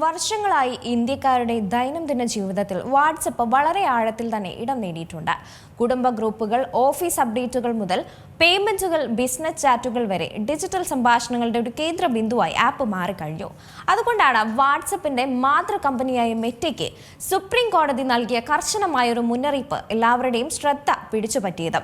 വർഷങ്ങളായി ഇന്ത്യക്കാരുടെ ദൈനംദിന ജീവിതത്തിൽ വാട്സപ്പ് വളരെ ആഴത്തിൽ തന്നെ ഇടം നേടിയിട്ടുണ്ട്. കുടുംബ ഗ്രൂപ്പുകൾ, ഓഫീസ് അപ്ഡേറ്റുകൾ മുതൽ പേയ്മെന്റുകൾ, ബിസിനസ് ചാറ്റുകൾ വരെ ഡിജിറ്റൽ സംഭാഷണങ്ങളുടെ ഒരു കേന്ദ്ര ബിന്ദുവായി ആപ്പ് മാറിക്കഴിഞ്ഞു. അതുകൊണ്ടാണ് വാട്സപ്പിന്റെ മാതൃ കമ്പനിയായ മെറ്റയ്ക്ക് സുപ്രീം കോടതി നൽകിയ കർശനമായൊരു മുന്നറിയിപ്പ് എല്ലാവരുടെയും ശ്രദ്ധ പിടിച്ചുപറ്റിയത്.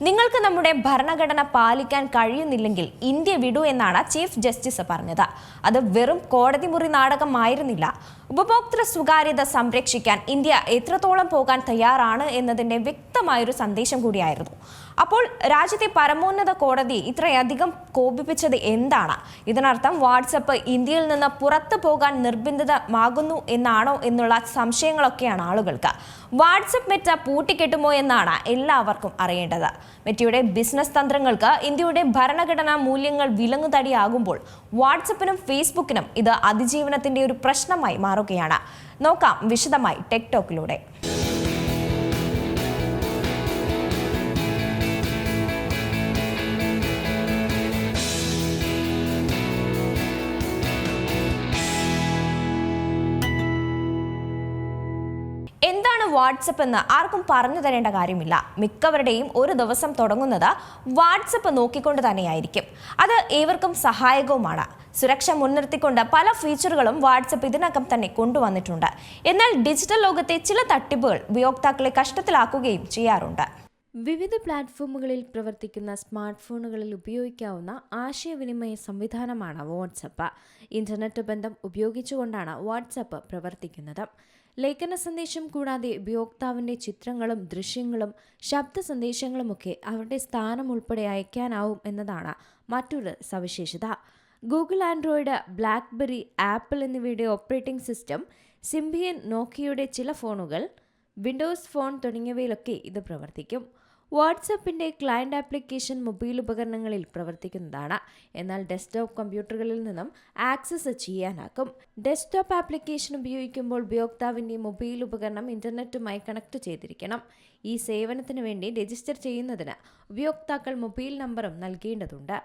നിങ്ങൾക്ക് നമ്മുടെ ഭരണഘടന പാലിക്കാൻ കഴിയുന്നില്ലെങ്കിൽ ഇന്ത്യ വിടൂ എന്നാണ് ചീഫ് ജസ്റ്റിസ് പറഞ്ഞത്. അത് വെറും കോടതി മുറി നാടകമായിരുന്നില്ല. ഉപഭോക്തൃ സ്വകാര്യത സംരക്ഷിക്കാൻ ഇന്ത്യ എത്രത്തോളം പോകാൻ തയ്യാറാണ് എന്നതിന്റെ വ്യക്തമായൊരു സന്ദേശം കൂടിയായിരുന്നു. അപ്പോൾ രാജ്യത്തെ പരമോന്നത കോടതി ഇത്രയധികം കോപിപ്പിച്ചത് എന്താണ്? ഇതിനർത്ഥം വാട്സപ്പ് ഇന്ത്യയിൽ നിന്ന് പുറത്തു പോകാൻ നിർബന്ധിതമാകുന്നു എന്നാണോ എന്നുള്ള സംശയങ്ങളൊക്കെയാണ് ആളുകൾക്ക്. വാട്സപ്പ് മെറ്റ പൂട്ടിക്കെട്ടുമോ എന്നാണ് എല്ലാവർക്കും അറിയേണ്ടത്. മെറ്റയുടെ ബിസിനസ് തന്ത്രങ്ങൾക്ക് ഇന്ത്യയുടെ ഭരണഘടനാ മൂല്യങ്ങൾ വിലങ്ങുതടിയാകുമ്പോൾ വാട്സപ്പിനും ഫേസ്ബുക്കിനും ഇത് അതിജീവനത്തിന്റെ ഒരു പ്രശ്നമായി മാറുകയാണ്. നോക്കാം വിശദമായി ടെക് ടോക്കിലൂടെ. എന്താണ് വാട്സപ്പ് എന്ന് ആർക്കും പറഞ്ഞു തരേണ്ട കാര്യമില്ല. മിക്കവരുടെയും ഒരു ദിവസം തുടങ്ങുന്നത് വാട്സപ്പ് നോക്കിക്കൊണ്ട് തന്നെയായിരിക്കും. അത് ഏവർക്കും സഹായകവുമാണ്. സുരക്ഷ മുൻനിർത്തിക്കൊണ്ട് പല ഫീച്ചറുകളും വാട്സപ്പ് ഇതിനകം തന്നെ കൊണ്ടുവന്നിട്ടുണ്ട്. എന്നാൽ ഡിജിറ്റൽ ലോകത്തെ ചില തട്ടിപ്പുകൾ ഉപയോക്താക്കളെ കഷ്ടത്തിലാക്കുകയും ചെയ്യാറുണ്ട്. വിവിധ പ്ലാറ്റ്ഫോമുകളിൽ പ്രവർത്തിക്കുന്ന സ്മാർട്ട് ഫോണുകളിൽ ഉപയോഗിക്കാവുന്ന ആശയവിനിമയ സംവിധാനമാണ് വാട്സപ്പ്. ഇന്റർനെറ്റ് ബന്ധം ഉപയോഗിച്ചുകൊണ്ടാണ് വാട്സപ്പ് പ്രവർത്തിക്കുന്നത്. ലേഖന സന്ദേശം കൂടാതെ ഉപയോക്താവിൻ്റെ ചിത്രങ്ങളും ദൃശ്യങ്ങളും ശബ്ദ സന്ദേശങ്ങളുമൊക്കെ അവരുടെ സ്ഥാനം ഉൾപ്പെടെ അയക്കാനാവും എന്നതാണ് മറ്റൊരു സവിശേഷത. ഗൂഗിൾ ആൻഡ്രോയിഡ്, ബ്ലാക്ക്ബെറി, ആപ്പിൾ എന്നിവയുടെ ഓപ്പറേറ്റിംഗ് സിസ്റ്റം, സിംബിയൻ, നോക്കിയയുടെ ചില ഫോണുകൾ, വിൻഡോസ് ഫോൺ തുടങ്ങിയവയിലൊക്കെ ഇത് പ്രവർത്തിക്കും. വാട്സപ്പിൻ്റെ ക്ലയൻറ്റ് ആപ്ലിക്കേഷൻ മൊബൈൽ ഉപകരണങ്ങളിൽ പ്രവർത്തിക്കുന്നതാണ്. എന്നാൽ ഡെസ്ക്ടോപ്പ് കമ്പ്യൂട്ടറുകളിൽ നിന്നും ആക്സസ് ചെയ്യാനാകും. ഡെസ്ക്ടോപ്പ് ആപ്ലിക്കേഷൻ ഉപയോഗിക്കുമ്പോൾ ഉപയോക്താവിൻ്റെ മൊബൈൽ ഉപകരണം ഇൻ്റർനെറ്റുമായി കണക്ട് ചെയ്തിരിക്കണം. ഈ സേവനത്തിന് വേണ്ടി രജിസ്റ്റർ ചെയ്യുന്നതിന് ഉപയോക്താക്കൾ മൊബൈൽ നമ്പറും നൽകേണ്ടതുണ്ട്.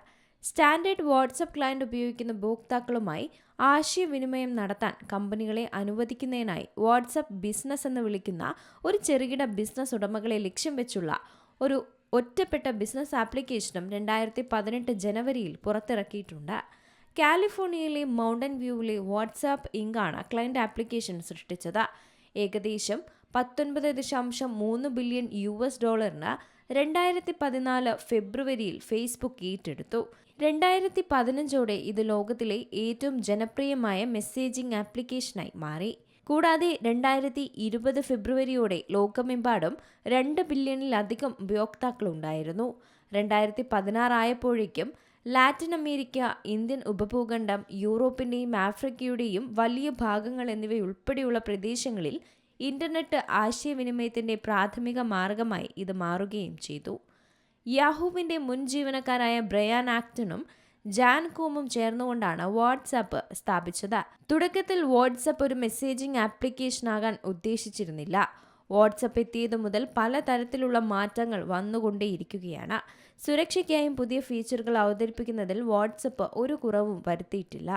സ്റ്റാൻഡേർഡ് വാട്സപ്പ് ക്ലയൻറ്റ് ഉപയോഗിക്കുന്ന ഉപഭോക്താക്കളുമായി ആശയവിനിമയം നടത്താൻ കമ്പനികളെ അനുവദിക്കുന്നതിനായി വാട്സപ്പ് ബിസിനസ് എന്ന് വിളിക്കുന്ന ഒരു ചെറുകിട ബിസിനസ് ഉടമകളെ ലക്ഷ്യം വെച്ചുള്ള ഒരു ഒറ്റപ്പെട്ട ബിസിനസ് ആപ്ലിക്കേഷനും 2018 ജനുവരിയിൽ പുറത്തിറക്കിയിട്ടുണ്ട്. കാലിഫോർണിയയിലെ മൗണ്ടൻ വ്യൂവിലെ വാട്സാപ്പ് ഇങ്കാണ് ക്ലയൻറ്റ് ആപ്ലിക്കേഷൻ സൃഷ്ടിച്ചത്. ഏകദേശം $19.3 ബില്യൺ 2014 ഫെബ്രുവരിയിൽ ഫേസ്ബുക്ക് ഏറ്റെടുത്തു. 2015 ഇത് ലോകത്തിലെ ഏറ്റവും ജനപ്രിയമായ മെസ്സേജിംഗ് ആപ്ലിക്കേഷനായി മാറി. കൂടാതെ 2020 ഫെബ്രുവരിയോടെ ലോകമെമ്പാടും 2 ബില്യണിലധികം ഉപയോക്താക്കളുണ്ടായിരുന്നു. 2016 ആയപ്പോഴേക്കും ലാറ്റിൻ അമേരിക്ക, ഇന്ത്യൻ ഉപഭൂഖണ്ഡം, യൂറോപ്പിൻ്റെയും ആഫ്രിക്കയുടെയും വലിയ ഭാഗങ്ങൾ എന്നിവയുൾപ്പെടെയുള്ള പ്രദേശങ്ങളിൽ ഇന്റർനെറ്റ് ആശയവിനിമയത്തിൻ്റെ പ്രാഥമിക മാർഗമായി ഇത് മാറുകയും ചെയ്തു. യാഹൂവിൻ്റെ മുൻ ജീവനക്കാരായ ബ്രയാൻ ആക്ടണും ജാൻ കോമും ചേർന്നുകൊണ്ടാണ് വാട്സാപ്പ് സ്ഥാപിച്ചത്. തുടക്കത്തിൽ വാട്സാപ്പ് ഒരു മെസ്സേജിംഗ് ആപ്ലിക്കേഷനാകാൻ ഉദ്ദേശിച്ചിരുന്നില്ല. വാട്സാപ്പ് എത്തിയതു മുതൽ പലതരത്തിലുള്ള മാറ്റങ്ങൾ വന്നുകൊണ്ടേയിരിക്കുകയാണ്. സുരക്ഷയ്ക്കായും പുതിയ ഫീച്ചറുകൾ അവതരിപ്പിക്കുന്നതിൽ വാട്സാപ്പ് ഒരു കുറവും വരുത്തിയിട്ടില്ല.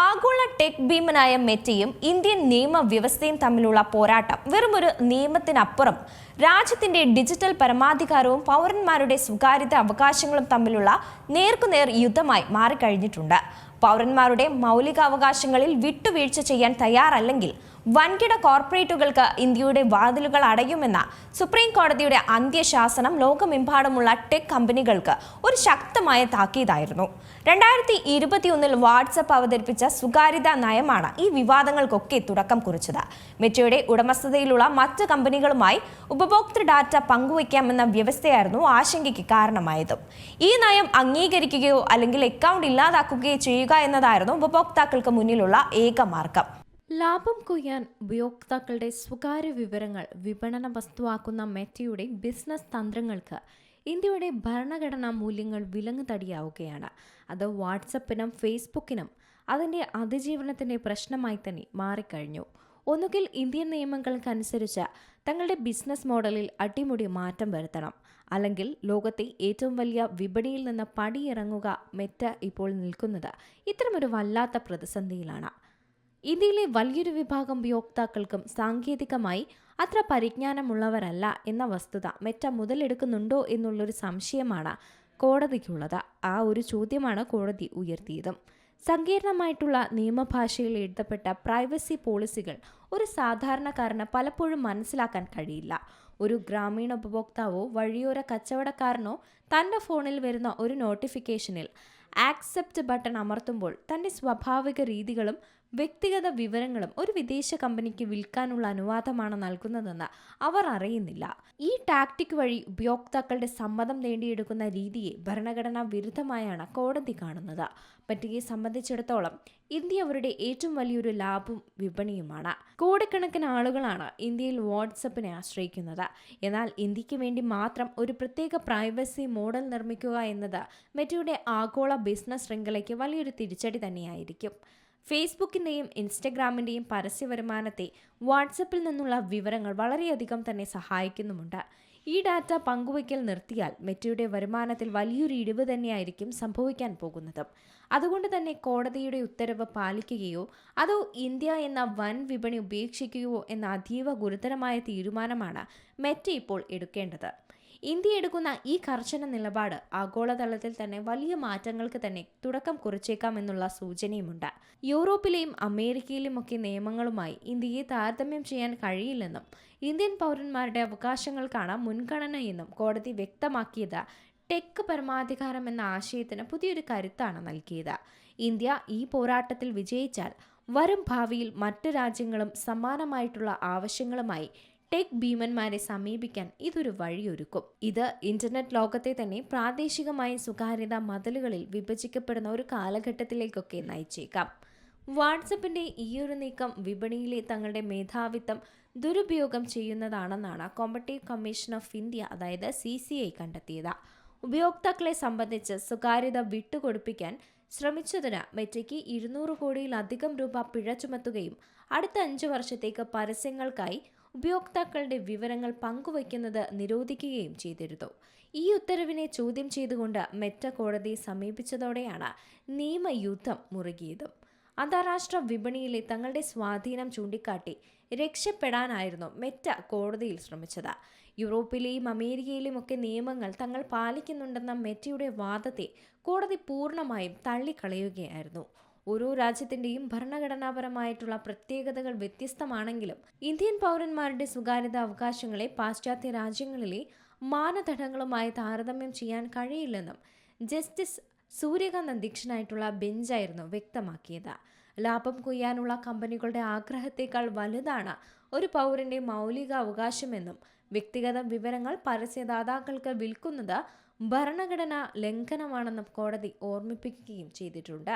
ആഗോള ടെക് ഭീമനായ മെറ്റയും ഇന്ത്യൻ നിയമവ്യവസ്ഥയും തമ്മിലുള്ള പോരാട്ടം വെറുമൊരു നിയമത്തിനപ്പുറം രാജ്യത്തിന്റെ ഡിജിറ്റൽ പരമാധികാരവും പൗരന്മാരുടെ സ്വകാര്യത അവകാശങ്ങളും തമ്മിലുള്ള നേർക്കുനേർ യുദ്ധമായി മാറിക്കഴിഞ്ഞിട്ടുണ്ട്. പൗരന്മാരുടെ മൗലികാവകാശങ്ങളിൽ വിട്ടുവീഴ്ച ചെയ്യാൻ തയ്യാറല്ലെങ്കിൽ വൻകിട കോർപ്പറേറ്റുകൾക്ക് ഇന്ത്യയുടെ വാതിലുകൾ അടയുമെന്ന സുപ്രീം കോടതിയുടെ അന്ത്യശാസനം ലോകമെമ്പാടുമുള്ള ടെക് കമ്പനികൾക്ക് ഒരു ശക്തമായ താക്കീതായിരുന്നു. 2021 വാട്സപ്പ് അവതരിപ്പിച്ച സ്വകാര്യതാ നയമാണ് ഈ വിവാദങ്ങൾക്കൊക്കെ തുടക്കം കുറിച്ചത്. മെറ്റയുടെ ഉടമസ്ഥതയിലുള്ള മറ്റ് കമ്പനികളുമായി ഉപഭോക്തൃ ഡാറ്റ പങ്കുവയ്ക്കാമെന്ന വ്യവസ്ഥയായിരുന്നു ആശങ്കയ്ക്ക് കാരണമായത്. ഈ നയം അംഗീകരിക്കുകയോ അല്ലെങ്കിൽ അക്കൗണ്ട് ഇല്ലാതാക്കുകയോ ചെയ്യുക എന്നതായിരുന്നു ഉപഭോക്താക്കൾക്ക് മുന്നിലുള്ള ഏക മാർഗം. ലാഭം കൊയ്യാൻ ഉപയോക്താക്കളുടെ സ്വകാര്യ വിവരങ്ങൾ വിപണന വസ്തുവാക്കുന്ന മെറ്റയുടെ ബിസിനസ് തന്ത്രങ്ങൾക്ക് ഇന്ത്യയുടെ ഭരണഘടനാ മൂല്യങ്ങൾ വിലങ്ങുതടിയാവുകയാണ്. അത് വാട്സപ്പിനും ഫേസ്ബുക്കിനും അതിൻ്റെ അതിജീവനത്തിൻ്റെ പ്രശ്നമായി തന്നെ മാറിക്കഴിഞ്ഞു. ഒന്നുകിൽ ഇന്ത്യൻ നിയമങ്ങൾക്കനുസരിച്ച് തങ്ങളുടെ ബിസിനസ് മോഡലിൽ അടിമുടി മാറ്റം വരുത്തണം, അല്ലെങ്കിൽ ലോകത്തെ ഏറ്റവും വലിയ വിപണിയിൽ നിന്ന് പടിയിറങ്ങുക. മെറ്റ ഇപ്പോൾ നിൽക്കുന്നത് ഇത്തരമൊരു വല്ലാത്ത പ്രതിസന്ധിയിലാണ്. ഇന്ത്യയിലെ വലിയൊരു വിഭാഗം ഉപയോക്താക്കൾക്കും സാങ്കേതികമായി അത്ര പരിജ്ഞാനമുള്ളവരല്ല എന്ന വസ്തുത മെറ്റ മുതലെടുക്കുന്നുണ്ടോ എന്നുള്ളൊരു സംശയമാണ് കോടതിക്കുള്ളത്. ആ ഒരു ചോദ്യമാണ് കോടതി ഉയർത്തിയതും. സങ്കീർണമായിട്ടുള്ള നിയമഭാഷയിൽ എഴുതപ്പെട്ട പ്രൈവസി പോളിസികൾ ഒരു സാധാരണക്കാരന് പലപ്പോഴും മനസ്സിലാക്കാൻ കഴിയില്ല. ഒരു ഗ്രാമീണ ഉപഭോക്താവോ വഴിയോര കച്ചവടക്കാരനോ തൻ്റെ ഫോണിൽ വരുന്ന ഒരു നോട്ടിഫിക്കേഷനിൽ ആക്സെപ്റ്റ് ബട്ടൺ അമർത്തുമ്പോൾ തൻ്റെ സ്വാഭാവിക രീതികളും വ്യക്തിഗത വിവരങ്ങളും ഒരു വിദേശ കമ്പനിക്ക് വിൽക്കാനുള്ള അനുവാദമാണ് നൽകുന്നതെന്ന് അവർ അറിയുന്നില്ല. ഈ ടാക്ടിക് വഴി ഉപയോക്താക്കളുടെ സമ്മതം നേടിയെടുക്കുന്ന രീതിയെ ഭരണഘടനാ വിരുദ്ധമായാണ് കോടതി കാണുന്നത്. മെറ്റയെ സംബന്ധിച്ചിടത്തോളം ഇന്ത്യ അവരുടെ ഏറ്റവും വലിയൊരു ലാഭം വിപണിയുമാണ്. കോടിക്കണക്കിന് ആളുകളാണ് ഇന്ത്യയിൽ വാട്സപ്പിനെ ആശ്രയിക്കുന്നത്. എന്നാൽ ഇന്ത്യക്ക് വേണ്ടി മാത്രം ഒരു പ്രത്യേക പ്രൈവസി മോഡൽ നിർമ്മിക്കുക എന്നത് മെറ്റയുടെ ആഗോള ബിസിനസ് ശൃംഖലയ്ക്ക് വലിയൊരു തിരിച്ചടി തന്നെയായിരിക്കും. ഫേസ്ബുക്കിൻ്റെയും ഇൻസ്റ്റഗ്രാമിൻ്റെയും പരസ്യ വരുമാനത്തെ വാട്സപ്പിൽ നിന്നുള്ള വിവരങ്ങൾ വളരെയധികം തന്നെ സഹായിക്കുന്നുമുണ്ട്. ഈ ഡാറ്റ പങ്കുവയ്ക്കൽ നിർത്തിയാൽ മെറ്റയുടെ വരുമാനത്തിൽ വലിയൊരു ഇടിവ് തന്നെയായിരിക്കും സംഭവിക്കാൻ പോകുന്നത്. അതുകൊണ്ട് തന്നെ കോടതിയുടെ ഉത്തരവ് പാലിക്കുകയോ അതോ ഇന്ത്യ എന്ന വൻ വിപണി ഉപേക്ഷിക്കുകയോ എന്ന അതീവ ഗുരുതരമായ തീരുമാനമാണ് മെറ്റ ഇപ്പോൾ എടുക്കേണ്ടത്. ഇന്ത്യ എടുക്കുന്ന ഈ കർശന നിലപാട് ആഗോളതലത്തിൽ തന്നെ വലിയ മാറ്റങ്ങൾക്ക് തന്നെ തുടക്കം കുറിച്ചേക്കാമെന്നുള്ള സൂചനയുമുണ്ട്. യൂറോപ്പിലെയും അമേരിക്കയിലുമൊക്കെ നിയമങ്ങളുമായി ഇന്ത്യയെ താരതമ്യം ചെയ്യാൻ കഴിയില്ലെന്നും ഇന്ത്യൻ പൗരന്മാരുടെ അവകാശങ്ങൾക്കാണ് മുൻഗണനയെന്നും കോടതി വ്യക്തമാക്കിയത് ടെക് പരമാധികാരം എന്ന ആശയത്തിന് പുതിയൊരു കരുത്താണ് നൽകിയത്. ഇന്ത്യ ഈ പോരാട്ടത്തിൽ വിജയിച്ചാൽ വരും ഭാവിയിൽ മറ്റു രാജ്യങ്ങളും സമാനമായിട്ടുള്ള ആവശ്യങ്ങളുമായി ടെക് ഭീമന്മാരെ സമീപിക്കാൻ ഇതൊരു വഴിയൊരുക്കും. ഇത് ഇന്റർനെറ്റ് ലോകത്തെ തന്നെ പ്രാദേശികമായി സ്വകാര്യത മതിലുകളിൽ വിഭജിക്കപ്പെടുന്ന ഒരു കാലഘട്ടത്തിലേക്കൊക്കെ നയിച്ചേക്കാം. വാട്സപ്പിന്റെ ഈയൊരു നീക്കം വിപണിയിലെ തങ്ങളുടെ മേധാവിത്വം ദുരുപയോഗം ചെയ്യുന്നതാണെന്നാണ് കോമ്പറ്റീവ് കമ്മീഷൻ ഓഫ് ഇന്ത്യ അതായത് CCI കണ്ടെത്തിയത്. ഉപയോക്താക്കളെ സംബന്ധിച്ച് സ്വകാര്യത വിട്ടുകൊടുപ്പിക്കാൻ ശ്രമിച്ചതിന് മെറ്റയ്ക്ക് 200 കോടിയിലധികം രൂപ പിഴ ചുമത്തുകയും അടുത്ത 5 വർഷത്തേക്ക് പരസ്യങ്ങൾക്കായി ഉപയോക്താക്കളുടെ വിവരങ്ങൾ പങ്കുവയ്ക്കുന്നത് നിരോധിക്കുകയും ചെയ്തിരുന്നു. ഈ ഉത്തരവിനെ ചോദ്യം ചെയ്തുകൊണ്ട് മെറ്റ കോടതിയെ സമീപിച്ചതോടെയാണ് നിയമയുദ്ധം മുറുകിയതും. അന്താരാഷ്ട്ര വിപണിയിലെ തങ്ങളുടെ സ്വാധീനം ചൂണ്ടിക്കാട്ടി രക്ഷപ്പെടാനായിരുന്നു മെറ്റ കോടതിയിൽ ശ്രമിച്ചത്. യൂറോപ്പിലെയും അമേരിക്കയിലും ഒക്കെ നിയമങ്ങൾ തങ്ങൾ പാലിക്കുന്നുണ്ടെന്ന മെറ്റയുടെ വാദത്തെ കോടതി പൂർണ്ണമായും തള്ളിക്കളയുകയായിരുന്നു. ഓരോ രാജ്യത്തിൻ്റെയും ഭരണഘടനാപരമായിട്ടുള്ള പ്രത്യേകതകൾ വ്യത്യസ്തമാണെങ്കിലും ഇന്ത്യൻ പൗരന്മാരുടെ സ്വകാര്യത അവകാശങ്ങളെ പാശ്ചാത്യ രാജ്യങ്ങളിലെ മാനദണ്ഡങ്ങളുമായി താരതമ്യം ചെയ്യാൻ കഴിയില്ലെന്നും ജസ്റ്റിസ് സൂര്യകാന്ത് അധ്യക്ഷനായിട്ടുള്ള ബെഞ്ചായിരുന്നു വ്യക്തമാക്കിയത്. ലാഭം കൊയ്യാനുള്ള കമ്പനികളുടെ ആഗ്രഹത്തേക്കാൾ വലുതാണ് ഒരു പൗരന്റെ മൗലിക അവകാശമെന്നും വ്യക്തിഗത വിവരങ്ങൾ പരസ്യദാതാക്കൾക്ക് വിൽക്കുന്നത് ഭരണഘടനാ ലംഘനമാണെന്നും കോടതി ഓർമ്മിപ്പിക്കുകയും ചെയ്തിട്ടുണ്ട്.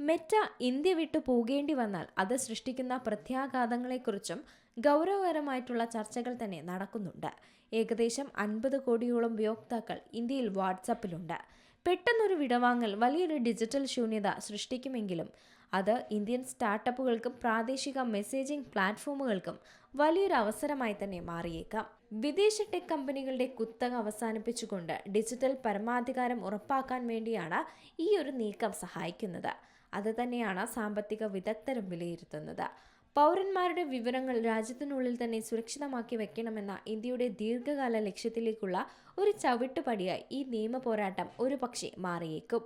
മെറ്റ ഇന്ത്യ വിട്ടു പോകേണ്ടി വന്നാൽ അത് സൃഷ്ടിക്കുന്ന പ്രത്യാഘാതങ്ങളെക്കുറിച്ചും ഗൗരവകരമായിട്ടുള്ള ചർച്ചകൾ തന്നെ നടക്കുന്നുണ്ട്. ഏകദേശം 50 കോടിയോളം ഉപയോക്താക്കൾ ഇന്ത്യയിൽ വാട്സപ്പിലുണ്ട്. പെട്ടെന്നൊരു വിടവാങ്ങൽ വലിയൊരു ഡിജിറ്റൽ ശൂന്യത സൃഷ്ടിക്കുമെങ്കിലും അത് ഇന്ത്യൻ സ്റ്റാർട്ടപ്പുകൾക്കും പ്രാദേശിക മെസ്സേജിംഗ് പ്ലാറ്റ്ഫോമുകൾക്കും വലിയൊരു അവസരമായി തന്നെ മാറിയേക്കാം. വിദേശ ടെക് കമ്പനികളുടെ കുത്തക അവസാനിപ്പിച്ചുകൊണ്ട് ഡിജിറ്റൽ പരമാധികാരം ഉറപ്പാക്കാൻ വേണ്ടിയാണ് ഈ ഒരു നീക്കം സഹായിക്കുന്നത്. അത് തന്നെയാണ് സാമ്പത്തിക വിദഗ്ധരും വിലയിരുത്തുന്നത്. പൗരന്മാരുടെ വിവരങ്ങൾ രാജ്യത്തിനുള്ളിൽ തന്നെ സുരക്ഷിതമാക്കി വെക്കണമെന്ന ഇന്ത്യയുടെ ദീർഘകാല ലക്ഷ്യത്തിലേക്കുള്ള ഒരു ചവിട്ടുപടിയായി ഈ നിയമ പോരാട്ടം ഒരുപക്ഷെ മാറിയേക്കും.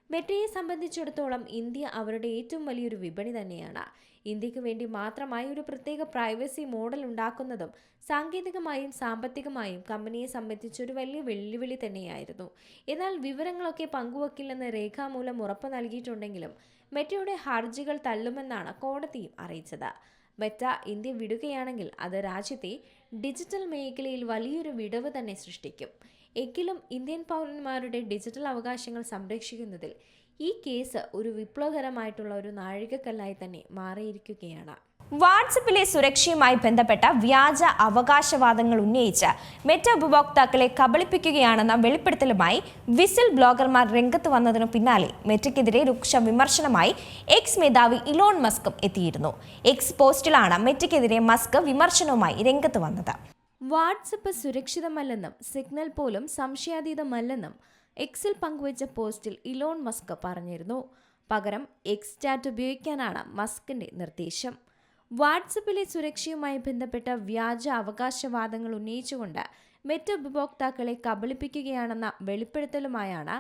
മെറ്റയെ സംബന്ധിച്ചിടത്തോളം ഇന്ത്യ അവരുടെ ഏറ്റവും വലിയൊരു വിപണി തന്നെയാണ്. ഇന്ത്യക്ക് വേണ്ടി മാത്രമായി ഒരു പ്രത്യേക പ്രൈവസി മോഡൽ ഉണ്ടാക്കുന്നതും സാങ്കേതികമായും സാമ്പത്തികമായും കമ്പനിയെ സംബന്ധിച്ചൊരു വലിയ വെല്ലുവിളി തന്നെയായിരുന്നു. എന്നാൽ വിവരങ്ങളൊക്കെ പങ്കുവെക്കില്ലെന്ന് രേഖാമൂലം ഉറപ്പ് നൽകിയിട്ടുണ്ടെങ്കിലും മെറ്റയുടെ ഹർജികൾ തള്ളുമെന്നാണ് കോടതിയും അറിയിച്ചത്. മെറ്റ ഇന്ത്യ വിടുകയാണെങ്കിൽ അത് രാജ്യത്തെ ഡിജിറ്റൽ മേഖലയിൽ വലിയൊരു വിടവ് തന്നെ സൃഷ്ടിക്കും. എങ്കിലും ഇന്ത്യൻ പൗരന്മാരുടെ ഡിജിറ്റൽ അവകാശങ്ങൾ സംരക്ഷിക്കുന്നതിൽ ഈ കേസ് ഒരു വിപ്ലവകരമായിട്ടുള്ള ഒരു നാഴികക്കല്ലായി തന്നെ മാറിയിരിക്കുകയാണ്. വാട്സപ്പിലെ സുരക്ഷയുമായി ബന്ധപ്പെട്ട വ്യാജ അവകാശവാദങ്ങൾ ഉന്നയിച്ച് മെറ്റ ഉപഭോക്താക്കളെ കബളിപ്പിക്കുകയാണെന്ന വെളിപ്പെടുത്തലുമായി വിസിൽ ബ്ലോഗർമാർ രംഗത്ത് വന്നതിനു പിന്നാലെ മെറ്റയ്ക്കെതിരെ രൂക്ഷ വിമർശനമായി എക്സ് മേധാവി ഇലോൺ മസ്കും എത്തിയിരുന്നു. എക്സ് പോസ്റ്റിലാണ് മെറ്റയ്ക്കെതിരെ മസ്ക് വിമർശനവുമായി രംഗത്ത് വന്നത്. വാട്സപ്പ് സുരക്ഷിതമല്ലെന്നും സിഗ്നൽ പോലും സംശയാതീതമല്ലെന്നും എക്സിൽ പങ്കുവച്ച പോസ്റ്റിൽ ഇലോൺ മസ്ക് പറഞ്ഞിരുന്നു. പകരം എക്സ് ചാറ്റ് ഉപയോഗിക്കാനാണ് മസ്കിന്റെ നിർദ്ദേശം. വാട്സപ്പിലെ സുരക്ഷയുമായി ബന്ധപ്പെട്ട വ്യാജ അവകാശവാദങ്ങൾ ഉന്നയിച്ചുകൊണ്ട് മെറ്റ ഉപഭോക്താക്കളെ കബളിപ്പിക്കുകയാണെന്ന വെളിപ്പെടുത്തലുമായാണ്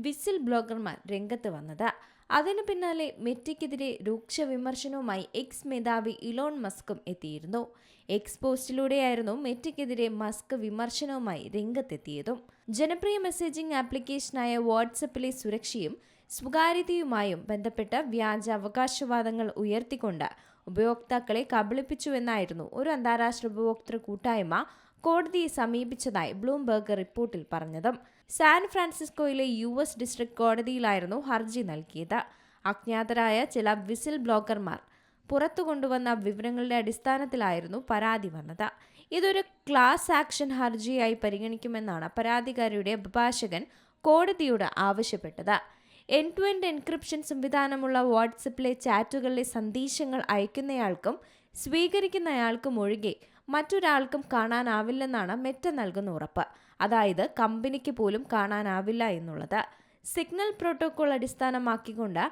വിസിൽ ബ്ലോഗർമാർ രംഗത്ത് വന്നത്. അതിനു പിന്നാലെ മെറ്റയ്ക്കെതിരെ രൂക്ഷ വിമർശനവുമായി എക്സ് മേധാവി ഇലോൺ മസ്കും എത്തിയിരുന്നു. എക്സ് പോസ്റ്റിലൂടെയായിരുന്നു മെറ്റയ്ക്കെതിരെ മസ്ക് വിമർശനവുമായി രംഗത്തെത്തിയതും. ജനപ്രിയ മെസ്സേജിംഗ് ആപ്ലിക്കേഷനായ വാട്സപ്പിലെ സുരക്ഷയും സ്വകാര്യതയുമായും ബന്ധപ്പെട്ട വ്യാജ അവകാശവാദങ്ങൾ ഉയർത്തിക്കൊണ്ട് ഉപയോക്താക്കളെ കബളിപ്പിച്ചുവെന്നായിരുന്നു ഒരു അന്താരാഷ്ട്ര ഉപഭോക്തൃ കൂട്ടായ്മ കോടതിയെ സമീപിച്ചതായി ബ്ലൂംബെർഗ് റിപ്പോർട്ടിൽ പറഞ്ഞതും. സാൻ ഫ്രാൻസിസ്കോയിലെ US ഡിസ്ട്രിക്ട് കോടതിയിലായിരുന്നു ഹർജി നൽകിയത്. അജ്ഞാതരായ ചില വിസിൽ ബ്ലോഗർമാർ പുറത്തു കൊണ്ടുവന്ന വിവരങ്ങളുടെ അടിസ്ഥാനത്തിലായിരുന്നു പരാതി വന്നത്. ഇതൊരു ക്ലാസ് ആക്ഷൻ ഹർജിയായി പരിഗണിക്കുമെന്നാണ് പരാതിക്കാരിയുടെ അഭിഭാഷകൻ കോടതിയോട് ആവശ്യപ്പെട്ടത്. എൻഡ് ടു എൻഡ് എൻക്രിപ്ഷൻ സംവിധാനമുള്ള വാട്സപ്പിലെ ചാറ്റുകളിലെ സന്ദേശങ്ങൾ അയക്കുന്നയാൾക്കും സ്വീകരിക്കുന്നയാൾക്കും ഒഴികെ മറ്റൊരാൾക്കും കാണാനാവില്ലെന്നാണ് മെറ്റ നൽകുന്ന ഉറപ്പ്. അതായത് കമ്പനിക്ക് പോലും കാണാനാവില്ല എന്നുള്ളത്. സിഗ്നൽ പ്രോട്ടോകോൾ അടിസ്ഥാനമാക്കിക്കൊണ്ട്